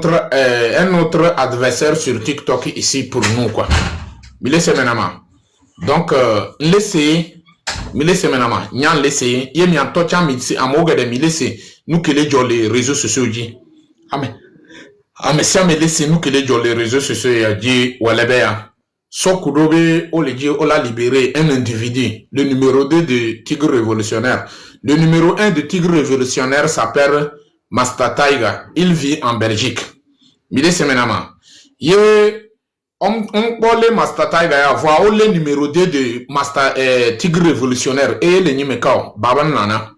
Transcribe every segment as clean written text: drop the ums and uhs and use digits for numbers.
un autre adversaire sur TikTok ici pour nous, quoi. Mille semenama. Donc, laissez, mille semenama. Nyan laissez, yé mi antocha mitsi amoga de mille se, nous que les réseaux sociaux dit. Amen. Amen, si amen laissez nous que les réseaux sociaux dit, walebea. Sokudobe, on le dit, on l'a libéré un individu, le numéro 2 de Tigre Révolutionnaire. Le numéro 1 de Tigre Révolutionnaire s'appelle Masta Taiga. Il vit en Belgique. Mille semenama. On peut le Masta Taiga avoir le numéro 2 de Masta Tigre Révolutionnaire et le Nimekao, Baban Nana.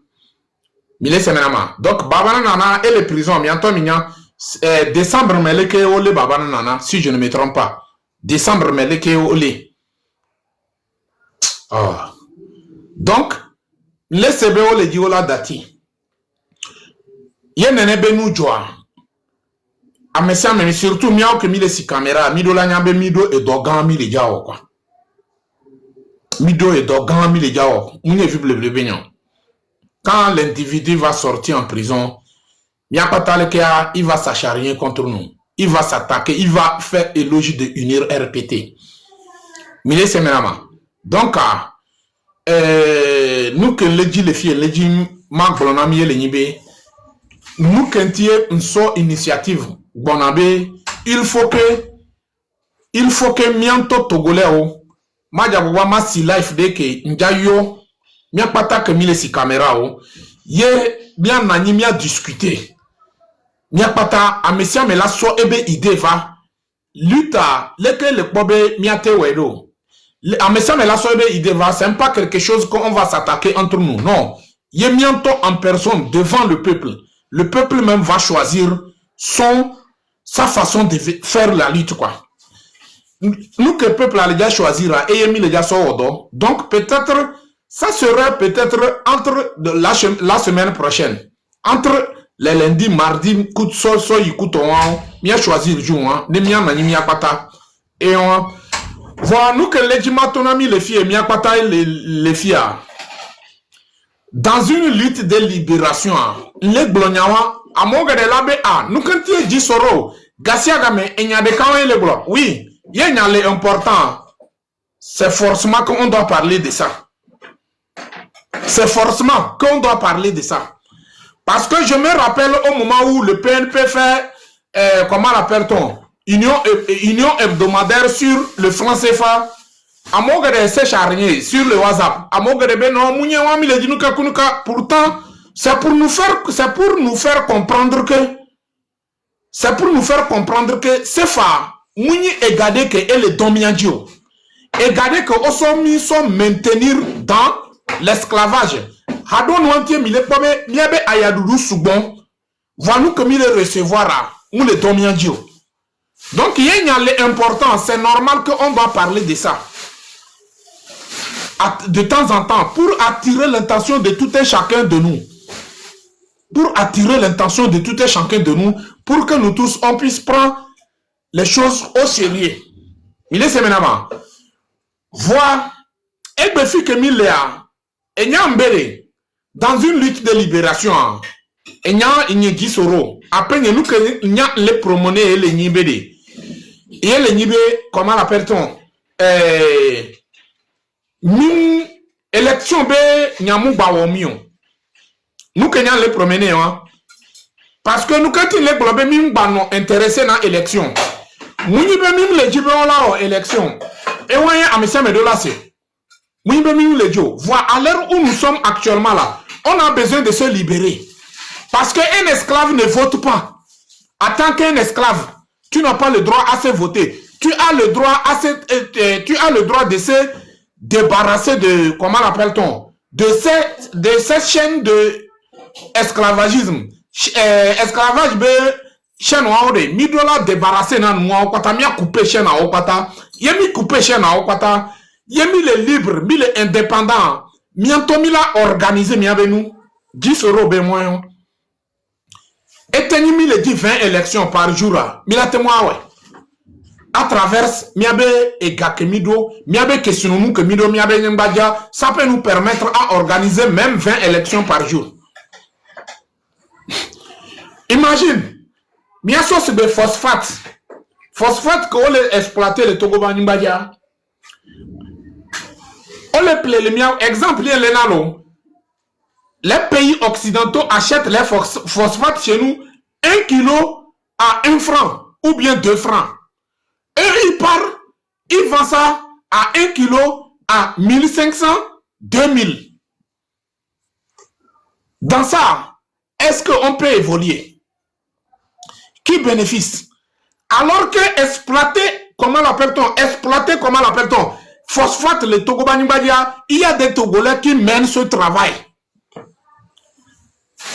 Mille semenama. Donc, Baban Nana et les prisons, bientôt, décembre, mais le Baban Nana, si je ne me trompe pas. Décembre, mais le oh. Donc, le CBO le dit la dati. Yen nene benu joa. Amesia mais surtout miao que mille si caméra, mido la nyambe mido et dogan mille jao quoi. Mido et dogan mille jao. Mune vu le beignon. Quand l'individu va sortir en prison, il va s'acharner contre nous. Il va s'attaquer, il va faire éloge de unir RPT. Mille semenama. Donc, nous que les dit les filles, les dit manglonami les nibe, nous qu'entier une sorte initiative bonabe, il faut que mianto togolais o, majabuwa ma si life de que njayo, mia pata que mille si caméra o, ye bien nani mia discuter. Miapata amesia me la so ebe ide va luta leke le pobe miate wedo amesia me la so ebe ide va c'est pas quelque chose qu'on va s'attaquer entre nous non ye mianto en personne devant le peuple même va choisir sa façon de faire la lutte quoi nous que le peuple a déjà choisira et yemi déjà so odo donc peut-être ça serait peut-être entre la semaine prochaine entre les lundis, mardi, coup de sol, mia choisir jour, ne mia nani mia pata. Et on voilà nous que les dimatonami les filles, mia pata les filles. Dans une lutte de libération, les blonyawa, à mon gars de l'abbé a, nous quand tu dis soro, Gassia game, il y a des camps et les blancs. Oui, il y a les importants. C'est forcément qu'on doit parler de ça. C'est forcément qu'on doit parler de ça. Parce que je me rappelle au moment où le PNP fait, comment l'appelle-t-on, union hebdomadaire sur le franc CFA, à mon gars c'est charnier sur le WhatsApp, à mon gars non, pourtant, c'est pour nous faire comprendre que CFA, mouni est gardé que elle est dominante, et gardé que aussi sont maintenir dans l'esclavage. Hadon wantie mille pomme miabe ayadoudou soubon va nous comme il recevoir ou le domiandio. Donc il y a l'important, c'est normal qu'on doit parler de ça de temps en temps pour attirer l'intention de tout et chacun de nous. Pour attirer l'intention de tout et chacun de nous, pour que nous tous on puisse prendre les choses au sérieux. Il est séménament. Voir et befi que milléa et nyambere dans une lutte de libération, il y a une gisoro. Après, nous que a les promener et les nibédé. Et les nibé, comment l'appelle-t-on? Nous, élection B, nyamou bawomion. Nous que les promener, hein. Parce que nous, quand les globés, nous sommes intéressés dans l'élection. Nous, nous, les jibons là, élection. Et ouais, à monsieur Medola, c'est. Nous, les jo. Voilà, à l'heure où nous sommes actuellement là. On a besoin de se libérer. Parce qu'un esclave ne vote pas. En tant qu'un esclave, tu n'as pas le droit à se voter. Tu as le droit de se débarrasser de, comment l'appelle-t-on, de cette chaîne de esclavagisme. Esclavage, chaîne ouaoure, mi dola débarrasser nan moi, kwata mi a coupé chaîne à okata, yemi coupé chaîne à okata, yemi le libre, mi le indépendant. Mianto mi la organisé mi avec nous 10 euros ben moins et teni mi le dit 20 élections par jour mi la témoin ouais à travers mi abe et gakemido mi abe question nous que mido mi abe nyambadia ça peut nous permettre à organiser même 20 élections par jour. Imagine Mia source de phosphate. Phosphate qu'on les exploiter le Togo Banimbadia. On les plaît les miens. Exemple, les nalo. Les pays occidentaux achètent les phosphates chez nous 1 kilo à 1 franc ou bien 2 francs. Et ils vendent ça à 1 kilo à 1500, 2000. Dans ça, est-ce qu'on peut évoluer? Qui bénéficie? Alors que exploiter, comment l'appelle-t-on? Exploiter, comment l'appelle-t-on? Phosphate, le Togo Banimbadia, il y a des Togolais qui mènent ce travail.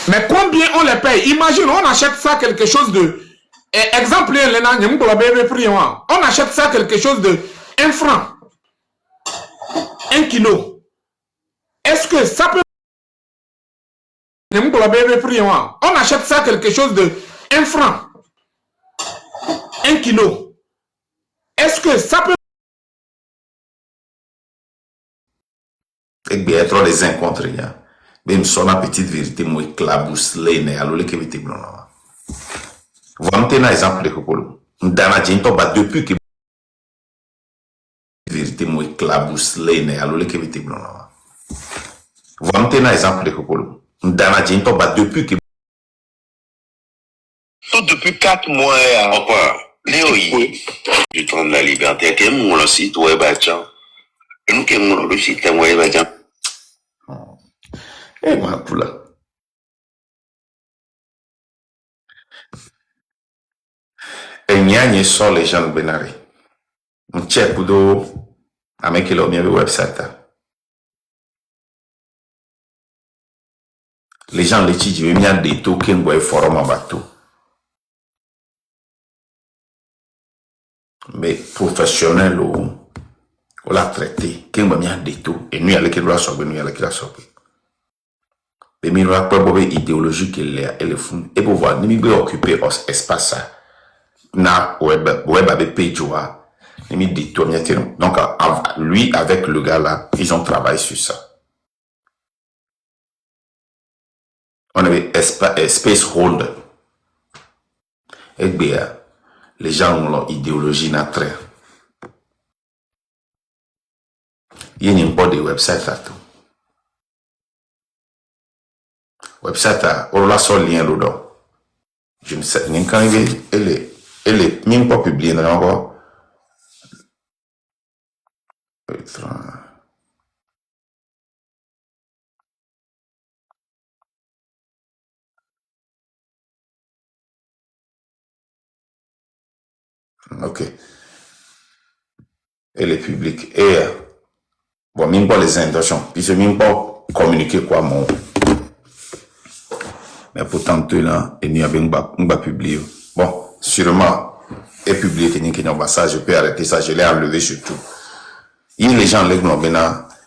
Mais combien on les paye? Imagine, on achète ça quelque chose de... Exemple, on achète ça quelque chose de 1 franc. 1 kilo. Est-ce que ça peut... On achète ça quelque chose de 1 franc. 1 kilo. Est-ce que ça peut... Et bien, être les incontrés. Même son petite vérité, moi, éclabousse, l'aîné, alors les kévité blanc. Vous avez un exemple de Kokolo. Dans Djinto, depuis que vérité, moi, éclabousse, l'aîné, alors les kévité blanc. Vous avez un exemple de Kokolo. Dans Djinto, depuis que. Depuis 4 mois, encore, Léo, du temps de la liberté, qui est mon site web, et nous qui est mon site web, Eh, moi, pour là. Et n'y sont les gens de Benari. On check pour do, avec le website. Les gens les chiji, il y a des taux qui ont forum en bateau. Mais professionnel, on l'a traité, qui ont des taux, et nous, avec la sorte, nous, avec la sorte. Mais nous, la probable idéologie qu'elle est fou. Et pour voir, nous, nous occuper espace, na web avec Péjoa, nous, des taux, donc, lui, avec le gars là, ils ont travaillé sur ça. On avait Space Holder. Et bien, les gens ont leur idéologie naturelle. Il n'y a pas de website à tout. Website à, on l'a sur le lien dedans. Je ne sais, quand elle est même pas publiée, non encore. Ok. Elle est publique. Et, bon, même pas les intentions. Puis c'est même pas communiquer quoi, mon. Mais pourtant, tout là, il n'y a pas publié. Bon, sûrement, est publié, qu'il n'y a pas ça, je peux arrêter ça, je l'ai enlevé surtout. Il y a les gens,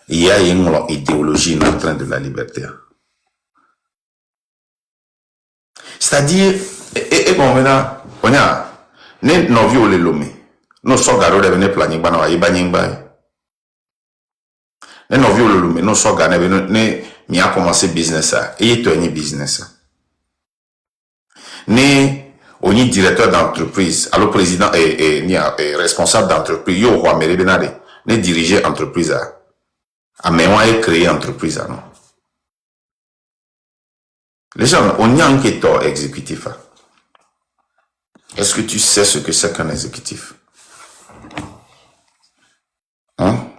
il y a une idéologie en train de la liberté. C'est-à-dire, et bon, maintenant, on a, non violé l'homme. Nous sommes garés de venir planifier, non violé l'homme, nous sommes garés de venir, mais a commencé business, et il y a business. Ni on est directeur d'entreprise, alors président et responsable d'entreprise, yo roi méré benade, ni diriger entreprise à mémoire et créer entreprise non. Les gens, on y a un enquêteur exécutif. Est-ce que tu sais ce que c'est qu'un exécutif? Hein?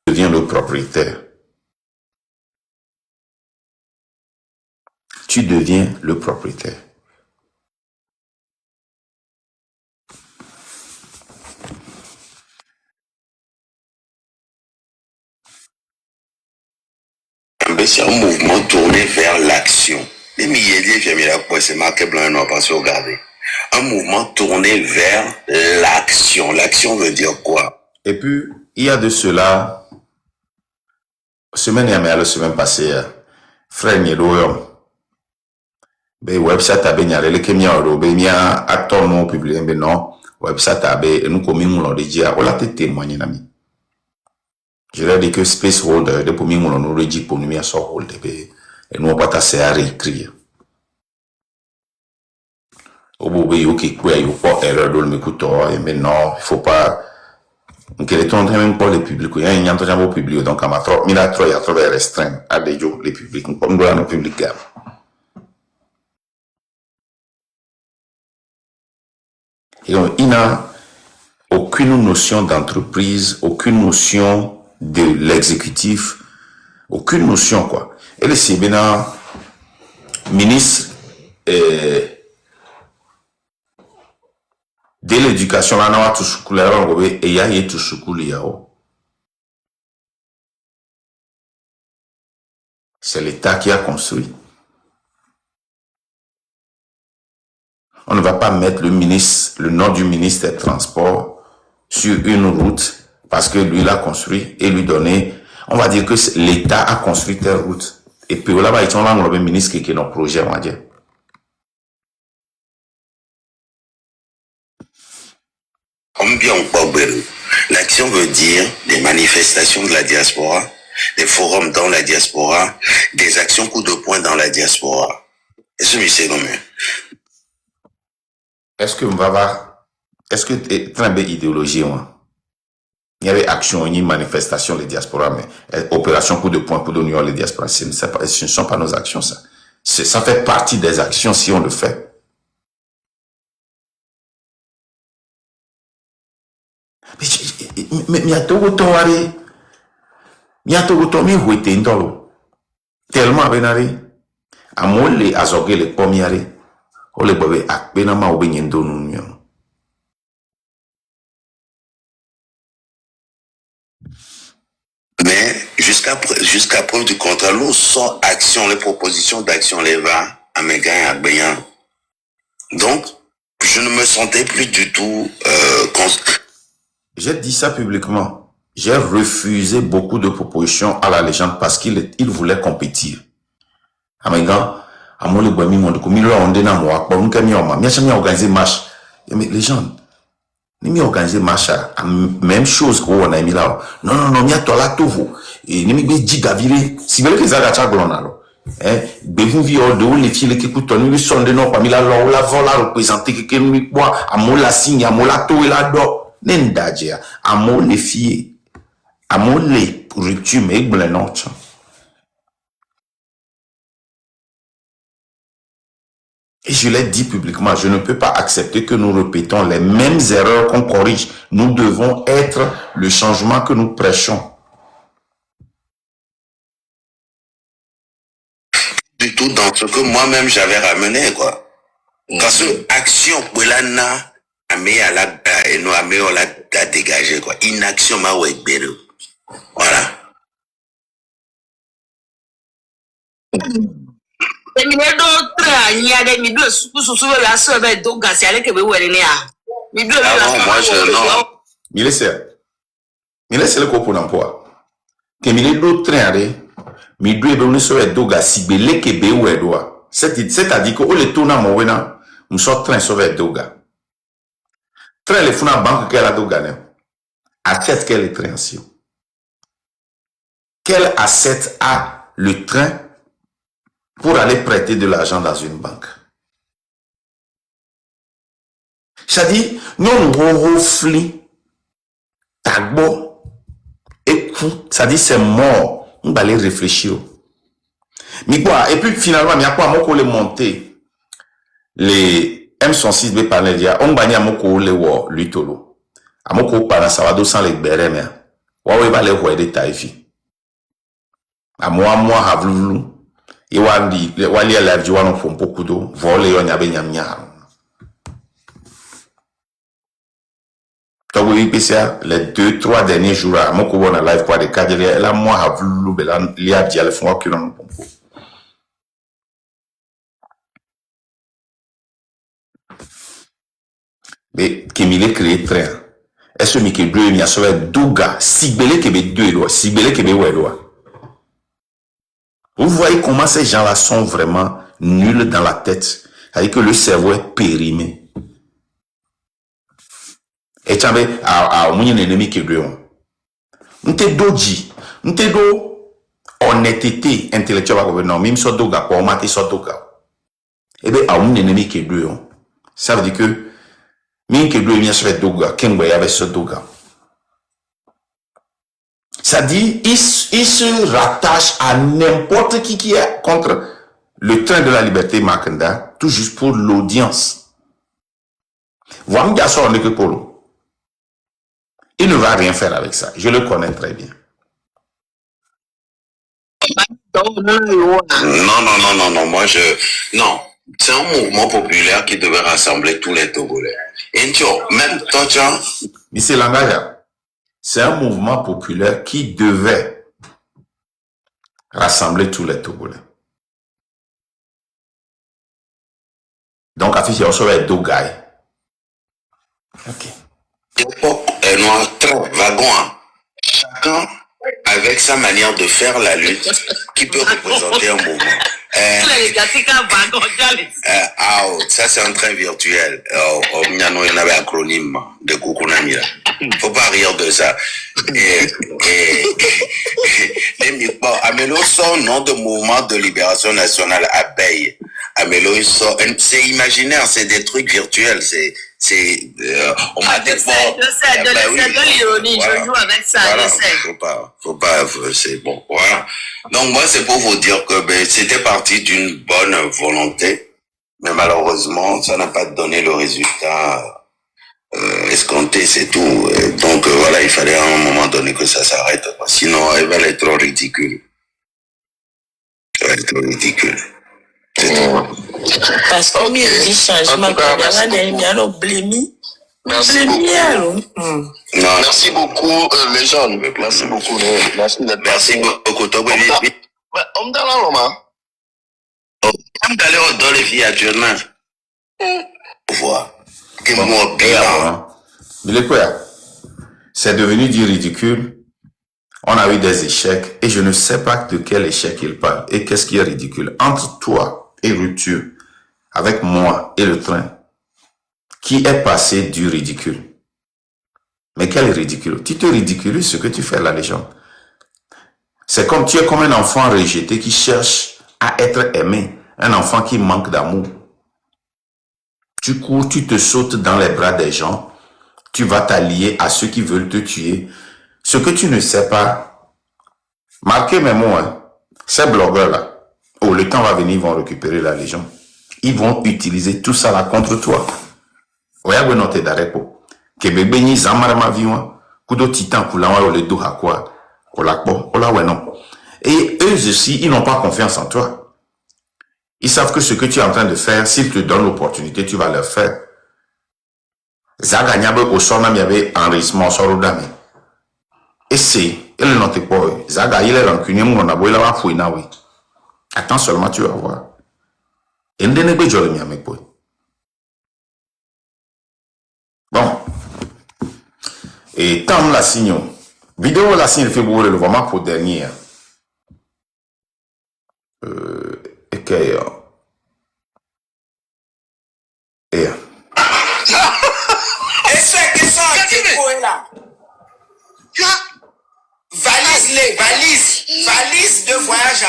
Tu deviens le propriétaire. Tu deviens le propriétaire. C'est un mouvement tourné vers l'action. Les milliers j'aime la c'est marqué blanc et noir parce que regardez. Un mouvement tourné vers l'action. L'action veut dire quoi? Et puis, il y a de cela, semaine dernière, la semaine passée, frère Niedoyom, be website abe nyare le kemia oro be mia acteur non publié be non website abe nous komi mulo de dia ola te témoigner na mi. Je leur dis que space holder de pour mi mulo no regi pour mi so holder be et nous pas ta c'est à réécrire. Au bout be yo ki quoi yo pas erreur do me couteau et mais non, il faut pas que les temps même pas les publics il y a un temps jamais publié donc à ma trop mi la trop ya trop restreint à des jours les publics comme doit no public gam. Et donc, il n'a aucune notion d'entreprise, aucune notion de l'exécutif, aucune notion quoi. Et le Sibena, ministre de l'éducation, là, et il y a tout c'est l'État qui a construit. On ne va pas mettre le nom du ministre des Transports sur une route parce que lui l'a construit et lui donner, on va dire que l'État a construit telle route. Et puis là-bas, ils ont le ministre qui est dans le projet, on va dire. L'action veut dire des manifestations de la diaspora, des forums dans la diaspora, des actions coup de poing dans la diaspora. Est-ce que c'est comme est-ce que tu as une idéologie, moi? Il y avait action, une manifestation des diasporas, mais opération coup de poing pour donner les diasporas, ce ne sont pas nos actions, ça. Ça fait partie des actions si on le fait. Mais il y a tout le temps, tellement benari, à moi les azogé les pomiari, ou les bébés à benama ou benyendo nous. Mais jusqu'à preuve du contraire, nous sans action, les propositions d'action, les va à mes gars à Béyan. Donc, je ne me sentais plus du tout J'ai dit ça publiquement. J'ai refusé beaucoup de propositions à la légende parce qu'il voulait compétir. À mes gars, à moi, le boimi, mon docu, mille on déna moi, bon, nous mis en main. J'ai organisé marche. Mais les gens, nous organisé marche, même chose qu'on a mis là. Non, mia toi là, tout vous. Et nous m'y dit gavire. Si vous voulez que ça gâche glon alors. Vous vi de les filles qui écoutent, nous sont de non, parmi la loi, la vola représenter que nous bois, à moi la signe, à moi la tout et la do. N'endadja, à moi les filles, à moi les ruptures, mais les notes. Et je l'ai dit publiquement, je ne peux pas accepter que nous répétons les mêmes erreurs qu'on corrige. Nous devons être le changement que nous prêchons. Du tout dans ce que moi-même j'avais ramené, quoi. Parce que action, Boulana, Amé à la, et nous Amé on l'a dégagé, quoi. Inaction, ma ouais, voilà. Milese le kopo n'emploi. Que mille d'autres trains, mi due be uniso e doga si bele ke be ou edoa. C'est-à-dire que o le tona mo wena, m'so train sauve doga. Train le funa banque que la doga ne. Achète quel train si. Quel asset a le train pour aller prêter de l'argent dans une banque? C'est-à-dire, non refli tagbo et coup, c'est-à-dire c'est mort. On va aller réfléchir. Mais quoi, et puis finalement, il y a quoi, moi, qu'on les monter les M106B Panelia, on va dire moko le wo lutolo. Amoko para savado sans les bereme. Wa va les voir des taifi. A moi havlulu. Et wali la viwa no fompo kudo, vole yo nyabe nyamnya. Donc, les 2-3 derniers jours, à mon couvent, on a live quoi, des cadres, là, moi, à vous, il y a dit, à le fond, qui l'on pompe. Mais, qui m'il est créé train. est-ce que Mickey Bleu, il y a sauvé Douga, Sigbele Kebe 2 lois, Sigbele Kebe Oueloa. Vous voyez comment ces gens-là sont vraiment nuls dans la tête, avec que le cerveau est périmé. Et tu avais un ennemi qui est bleu. N'te doji, n'te do honnêteté intellectuelle, non, même sur Douga, quoi, on m'a dit sur Douga. Eh bien, un ennemi qui est bleu. Ça veut dire que, même que bleu, il y a sur Douga, qu'un boy avec ce Douga. Ça dit, il se rattache à n'importe qui est contre le train de la liberté Makanda, tout juste pour l'audience. Voilà, il que Polo. Il ne va rien faire avec ça. Je le connais très bien. Non, moi non. C'est un mouvement populaire qui devait rassembler tous les Togolais. Et même toi, Monsieur Langaya, c'est un mouvement populaire qui devait rassembler tous les Togolais. Donc, affiche, il y a Dogaï. Ok. L'époque est noire, très wagon. Chacun avec sa manière de faire la lutte qui peut représenter un mouvement. Ça c'est un train virtuel. Il y en a un acronyme de Kukunamira. Faut pas rire de ça. Amelo son nom de mouvement de libération nationale Abeille. Amelo c'est imaginaire, c'est des trucs virtuels, on m'a dit je sais, de l'ironie, voilà. Je joue avec ça, voilà, je sais. Faut pas, c'est bon, voilà. Donc moi c'est pour vous dire que c'était parti d'une bonne volonté, mais malheureusement ça n'a pas donné le résultat escompté, c'est tout. Donc voilà, il fallait à un moment donné que ça s'arrête, sinon elle va être trop ridicule. Elle va être trop ridicule. Parce que il y a des changements, il y a un blémi. Merci beaucoup. Merci beaucoup, les jeunes. Merci beaucoup. Merci beaucoup. On dans la Roma. On d'aller dans les filles actuellement. Voir. C'est devenu du ridicule. On a eu des échecs et je ne sais pas de quel échec il parle. Et qu'est-ce qui est ridicule? Entre toi et Rupture, avec moi et le train, qui est passé du ridicule? Mais quel ridicule? Tu te ridiculises ce que tu fais à la légende. C'est comme tu es comme un enfant rejeté qui cherche à être aimé. Un enfant qui manque d'amour. Tu cours, tu te sautes dans les bras des gens. Tu vas t'allier à ceux qui veulent te tuer. Ce que tu ne sais pas, marquez mes mots, hein. Ces blogueurs-là, le temps va venir, ils vont récupérer la légende. Ils vont utiliser tout ça là contre toi. Oya note d'arepo. Kebebe ni zamarama viwa. Kudo titan kulawa le do hakwa. Olakbo, ola non. Et eux aussi, ils n'ont pas confiance en toi. Ils savent que ce que tu es en train de faire, s'ils te donnent l'opportunité, tu vas le faire. Zaga nyabe au sona miabe enregistrement sorudami. Et c'est, il n'en pas. Zaga il est rancunier, mon abo il a fouina oui. Attends seulement, tu vas voir. Et n'denebe jole miame boy. Bon. Et tant la signe. Vidéo la signe fait beaucoup le vraiment pour dernier. Et que et c'est que ça qui est là. Valise de voyage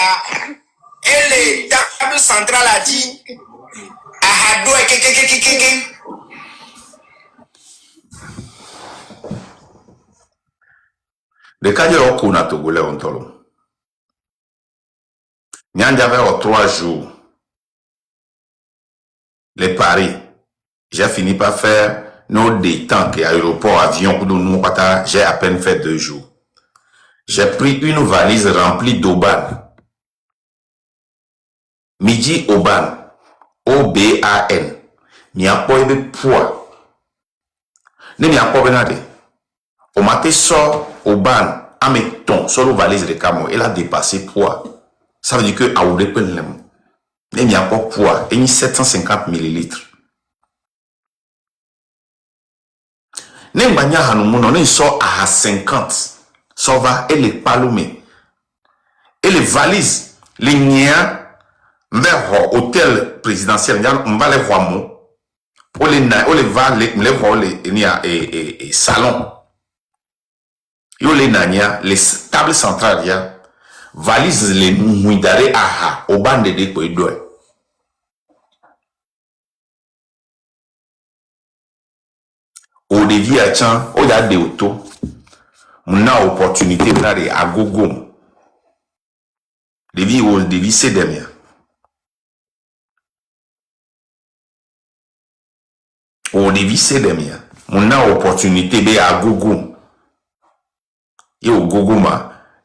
et les tables centrales a dit à Hado et Kekekekeke. Le cas de l'Okuna Togolais on tolo. Nyandjave en 3 jours. Les paris. J'ai fini par faire nos détentes et aéroport, avion, j'ai à peine fait 2 jours. J'ai pris une valise remplie d'Oban. Midi Oban. O-B-A-N. N'y a pas de poids. N'y a pas de au matin sort Oban, à mes tons, sur la valise de camo, elle a dépassé poids. Ça veut dire que à Oudepelem, il n'y a pas de poids. Il y a 750 millilitres. Nembanya hanumuno, ne sort à 50. Ça va, et les palomés. Et les valises, les niens, vers hôtel présidentiel, on va les voir, on les va, les salons. Yo les nania, les tables centrales, ya, valises, les mouidare, aha, au bande de quoi il doit. Au début, à tiens, au y'a des autos, on a opportunité d'aller à gogo. Devi c'est demain. Au début, c'est demain. On a opportunité d'aller à gogo. Et au gogo,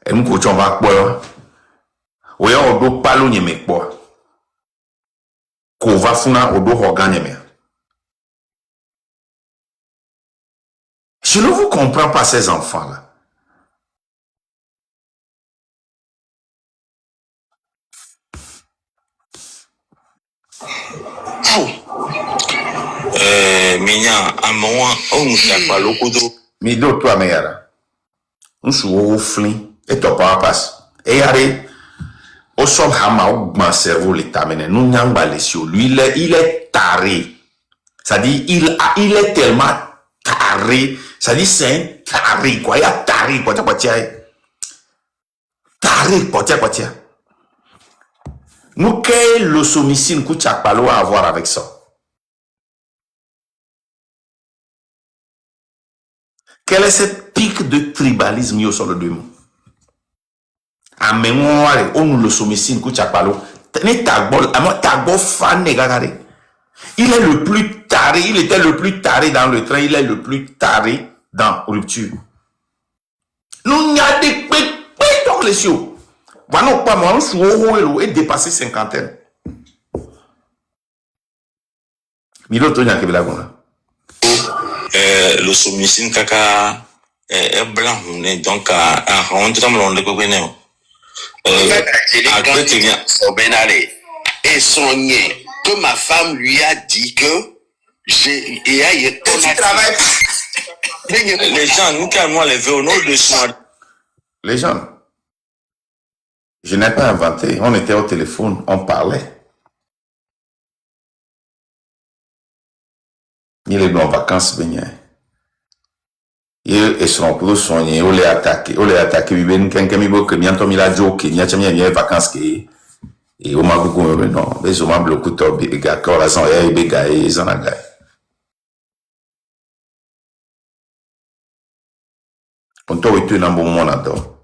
et nous coachons va quoi? Ou y'a au dos palo n'y me quoi? Qu'on va funa au dos organe n'y me. Je ne vous comprends pas ces enfants-là. Minya, à moi, on ne sait pas le coup d'eau. Mais d'autres, toi, meilleur. On se au flin, et toi, pas passe. Et allez, au sol, hama, au grand cerveau, l'état, mais nous n'avons pas les cieux. Lui, il est taré. Ça dit, il est tellement taré. Ça dit, c'est un taré, quoi. Il y a taré, quoi, taré, quoi. Nous, quel le somicine, coup, tchak palo à avoir avec ça? Quel est cette pique de tribalisme sur le démon? À mémoire, on nous le somicine, coup, tchak palo. Il est le plus taré, il était le plus taré dans le train, il est le plus taré dans rupture. Nous n'y a des pépés dans les cieux. Voilà, pas moi, on s'ouvre et dépasser cinquantaine. Milo to nyake bila gona. Le somicine kaka est blanc, donc à rentrer dans le monde de Koguenéo. Et soigné que ma femme lui a dit que j'ai et tu travailles. Les gens, nous calmons les veaux, nous de soins. Les gens, je n'ai pas inventé. On était au téléphone, on parlait. Il est en vacances, ils sont pour soigner, on les attaque, ils viennent quelqu'un qui veut que bientôt il a joke, il y a des vacances qui et au magogo non, mais au mablo kuto biga corazon et biga et zanaga. On t'a été dans bon moment là-dedans.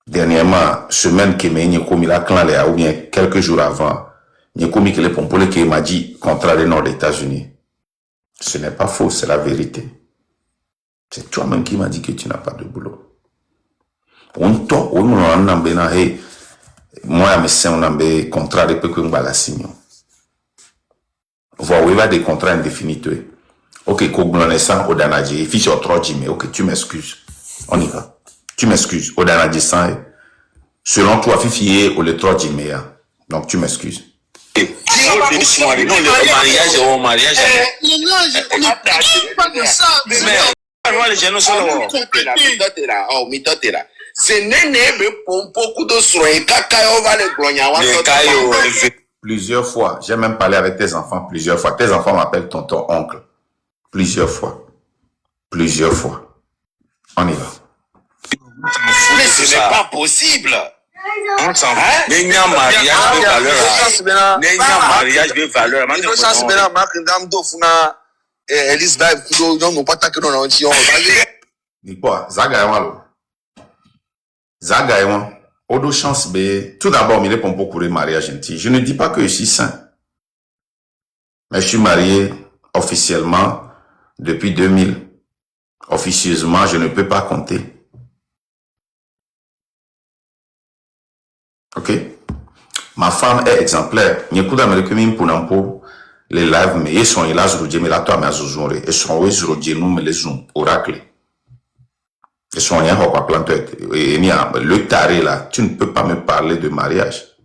Dernièrement, semaine qui m'a dit comme il a clan ou bien quelques jours avant, il y a comme que les pompolés qui m'a dit contre les nord des États-Unis. Ce n'est pas faux, c'est la vérité. C'est toi-même qui m'a dit que tu n'as pas de boulot. On t'a, on a hey, moi, je me sens un contrat de peu que je signe. Voilà, il y a des contrats indéfinis. Ok, Koglonessa, Odanadji, fiche au 3 mais ok, tu m'excuses. On y va. Tu m'excuses. Odanadji, selon toi, Fifi ou le 3 mais donc tu m'excuses. Plusieurs fois, j'ai même parlé avec tes enfants plusieurs fois. Tes enfants m'appellent tonton, oncle. Plusieurs fois. On y va. Mais ce n'est pas possible. N'ayant mariage de valeur. Dis quoi? Zagaïwan. Autre chance, tout d'abord, il est pour courir mariage gentil. Je ne dis pas que je suis saint. Mais je suis marié officiellement depuis 2000. Officieusement, je ne peux pas compter. Ok? Ma femme est exemplaire. N'y a pas d'américain pour n'importe les lives, mais ils sont là, mais là, toi, mais zouzouré. Ils sont nous, mais les zoom, oracle. Ils sont rien, on va planter. Et le taré là, tu ne peux pas me parler de mariage.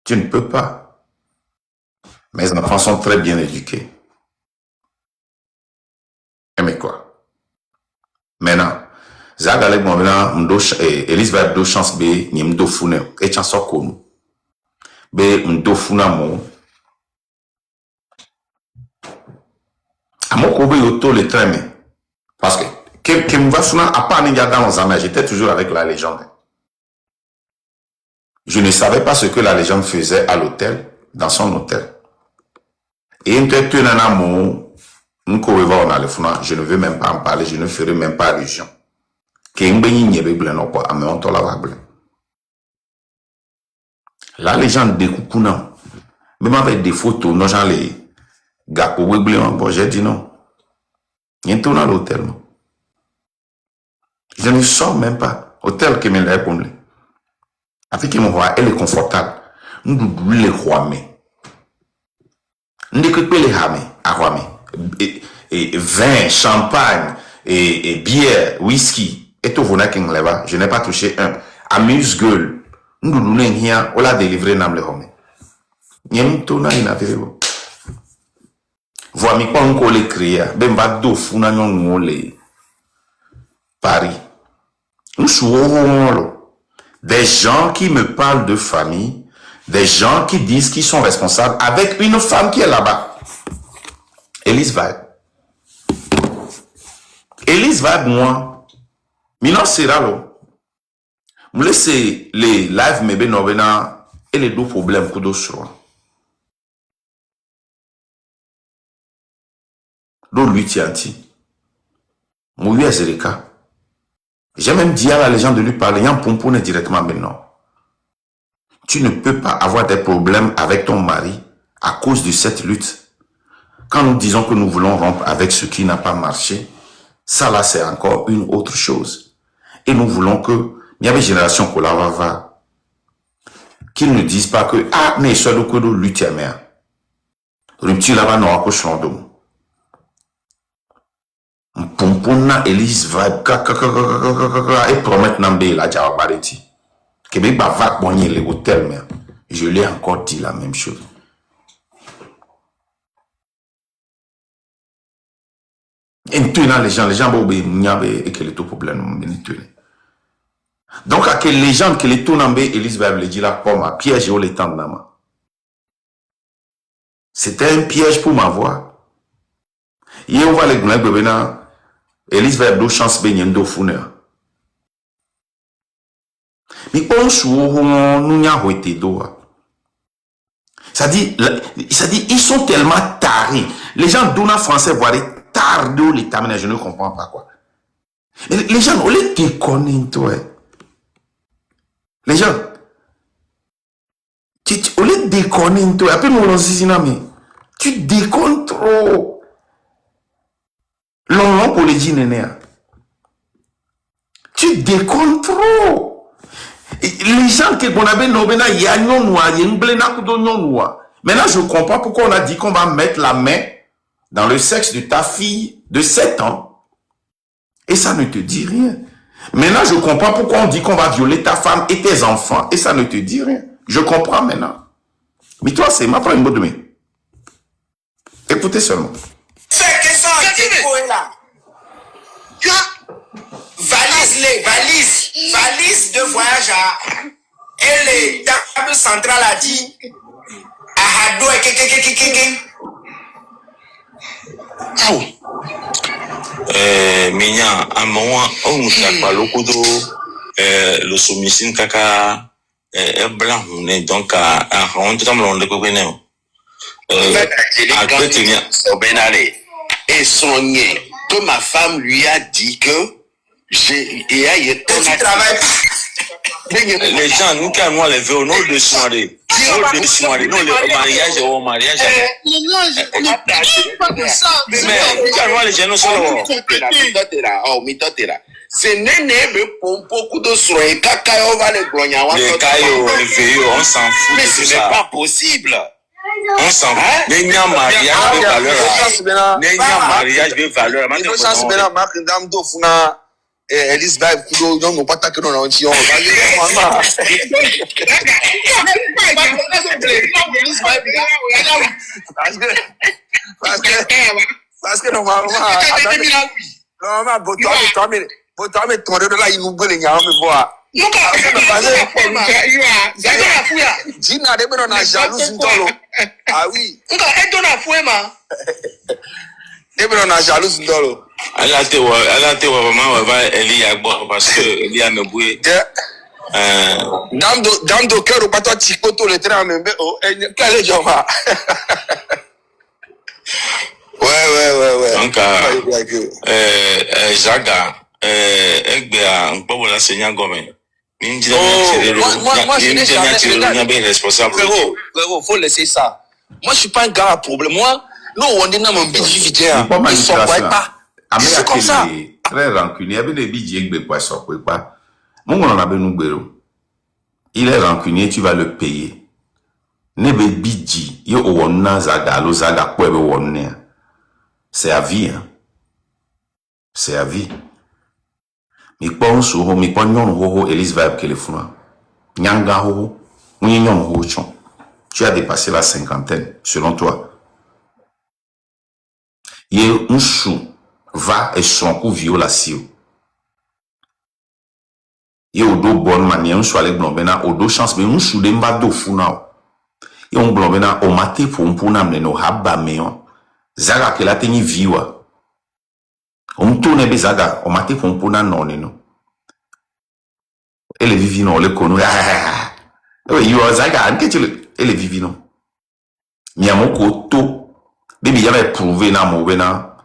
Tu ne peux pas. Mes enfants sont très bien éduqués. Zagale Mobina, Elise va do chance be, ni mdo fune, et chanson comme. Be mdo funa mo. Amo kobe yoto le treme. Parce que me va funa, à part Ninja dans les années, j'étais toujours avec la légende. Je ne savais pas ce que la légende faisait à l'hôtel, dans son hôtel. Et je ne veux même pas en parler, je ne ferai même pas allusion. La légende de Koukouna, même avec des photos, non, genre les gars, bon, j'ai dit non. Il y a dans l'hôtel. Je ne sors même pas. Hôtel qui me l'a répondu. Avec qui mon roi, elle est confortable. Nous les rois, mais. Nous ne les hamé, à roi, et vin, champagne, et bière, whisky, et tout, je n'ai pas touché un. Amuse-gueule. Nous n'avons rien, on l'a délivré dans le homme. Tout n'a rien à faire. Voilà, mais pas encore les créer. Ben, va d'où, fou, Paris. Nous sommes des gens qui me parlent de famille, des gens qui disent qu'ils sont responsables avec une femme qui est là-bas. Elise Vibe. Elise Vibe, moi, maintenant c'est là. Vous laissez les lives, mais ben et les deux problèmes que nous avons. L'eau lui tianti. Mouillé Zereka. J'ai même dit à la légende de lui parler, il y a un pompon directement maintenant. Tu ne peux pas avoir des problèmes avec ton mari à cause de cette lutte. Quand nous disons que nous voulons rompre avec ce qui n'a pas marché, ça là c'est encore une autre chose. Et nous voulons que, il y a des générations qui va, qu'ils ne disent pas que, ah, mais soit le coup de lutte à mer. Rupture là-bas, non, à cause de Pompona Elise va et promettre Nambé la Djawabareti. Québec va bonner les hôtels, mais je l'ai encore dit la même chose. Et maintenant, les gens vont et que les tout problème. Donc, à quelle légende que les tout Nambé Elise va le dire là, pour ma piège au les temps de maman. C'était un piège pour m'avoir. Et on va les gouler, bébé, Elise va avoir chance de gagner founer. Mais on nous n'y a été d'eau. Ça dit, ils sont tellement tarés. Les gens d'Ona français voient les tardos, les terminés, je ne comprends pas quoi. Les gens, on les déconne, toi. Les gens, on les déconne, toi. Après, nous, on se dit, mais tu déconnes trop. L'on pour les dire, néné. Tu déconnes trop. Les gens qui ont avait nobena yanyonwa, yenblena kudonyonwa. Maintenant, je comprends pourquoi on a dit qu'on va mettre la main dans le sexe de ta fille de 7 ans. Et ça ne te dit rien. Maintenant, je comprends pourquoi on dit qu'on va violer ta femme et tes enfants. Et ça ne te dit rien. Je comprends maintenant. Mais toi, c'est ma première mot de main. Écoutez seulement. Là. Valise de voyage et les tables centrales a dit à Hado et Minya, à moi, on ne pas le coup de le soumission caca est blanc, donc à rentrer comme on le connaît. Et soigné que ma femme lui a dit que tu travailles. Les gens, nous, quand nous les veut, nous le soirée. Nous le soirée, nous le mariage au mariage. Mais quand nous les gens sont là. C'est néné, mais pour beaucoup de soins, caca, on va les grogner. Les caillots, les veilleux, on s'en fout. Mais ce n'est pas possible. On s'en fout. N'ayant mariage de valeur. N'ayant mariage de valeur. Il faut chance maintenant, Marc, dame d'Ofuna, Elise Vibe, Kudo, non, non, pas ta que non, non, tu parce que normalement, Bon, tu vas mettre ton là, il nous brûle, il y a un peu voir. Gina, de on a jaloux, ah oui. De on a jaloux, Elle a été vraiment Eli Agbo parce que Eli a me boué. Dame de cœur, pas toi, Tikoto, le train, mais oh, quel est Joma? Ouais. Donc, Zaga, Egbea, un peu la Seigneur Gomé. Moi, je n'ai jamais responsable. Frérot, faut laisser ça. Moi, je suis pas un gars à problème. Moi, nous, on est dans mon budget vidéo. Ils sont pas. C'est comme ça. Très rancunier. Il y a des budgets qui ne sont pas. Il est rancunier, tu vas le payer. Nebe budget, il y a un zaga, le zaga, quoi, c'est à vie. C'est à vie. Mi pense au mi pognon ho Elise Vibe que le fou. Nyanga ho, ho chon. Tu as dépassé la cinquantaine, selon toi. Il y a un chou va et son coup violation. Il y a deux bonnes manières, un chou avec blonbena, deux chances, mais un chou de mbado fou na. Il y a un blonbena au maté pour un pounam no haba meon. Zaga que la teni viwa. On tourne les zaga, on m'a dit qu'on peut non. Et les vivino, les connus. Oui, il y a zaga, et les vivino. Mais à mon côté, il y avait prouvé na mouvena,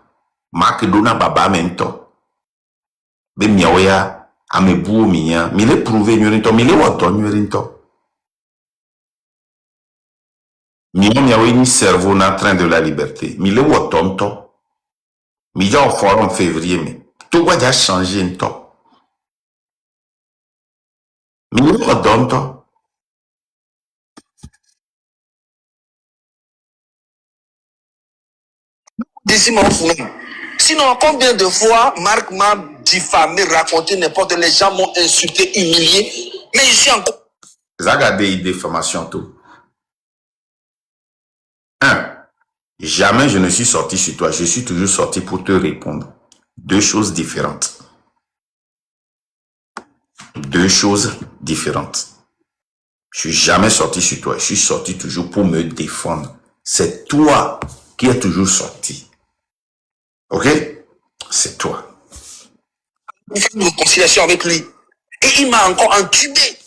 marque dona baba mento. Mais il y a à me bou mia, mais les prouvé nurinto, mais les waton nurinto. Mais il y a un cerveau na train de la liberté, mais les waton to. Mais il y a un forum en février, mais tout va déjà changer un temps. Mais il y a un temps. Sinon, combien de fois Marc m'a diffamé, raconté n'importe, les gens m'ont insulté, humilié, mais je suis encore. Zaga des déformations tout. 1. Jamais je ne suis sorti sur toi. Je suis toujours sorti pour te répondre. Deux choses différentes. Deux choses différentes. Je suis jamais sorti sur toi. Je suis sorti toujours pour me défendre. C'est toi qui es toujours sorti. Ok? C'est toi. J'ai fait une réconciliation avec lui. Et il m'a encore entubé.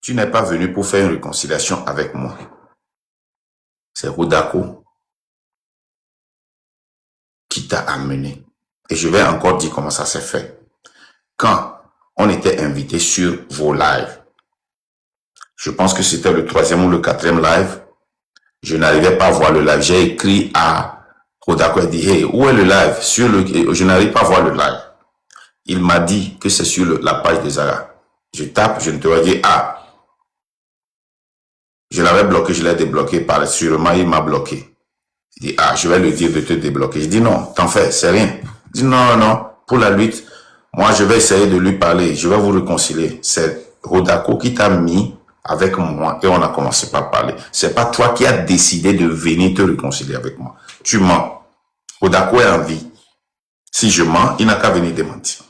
Tu n'es pas venu pour faire une réconciliation avec moi. C'est Rodako qui t'a amené. Et je vais encore dire comment ça s'est fait. Quand on était invité sur vos lives, je pense que c'était le 3e ou le 4e live, je n'arrivais pas à voir le live. J'ai écrit à Rodako et dit, hey, où est le live? Je n'arrive pas à voir le live. Il m'a dit que c'est sur la page de Zara. Je tape, je ne te vois dire, ah, je l'avais bloqué, je l'ai débloqué, sûrement il m'a bloqué. Il dit, ah, je vais lui dire de te débloquer. Je dis, non, t'en fais, c'est rien. Il dit, non, pour la lutte, moi, je vais essayer de lui parler, je vais vous réconcilier. C'est Rodako qui t'a mis avec moi et on a commencé par parler. C'est pas toi qui as décidé de venir te réconcilier avec moi. Tu mens. Rodako est en vie. Si je mens, il n'a qu'à venir démentir.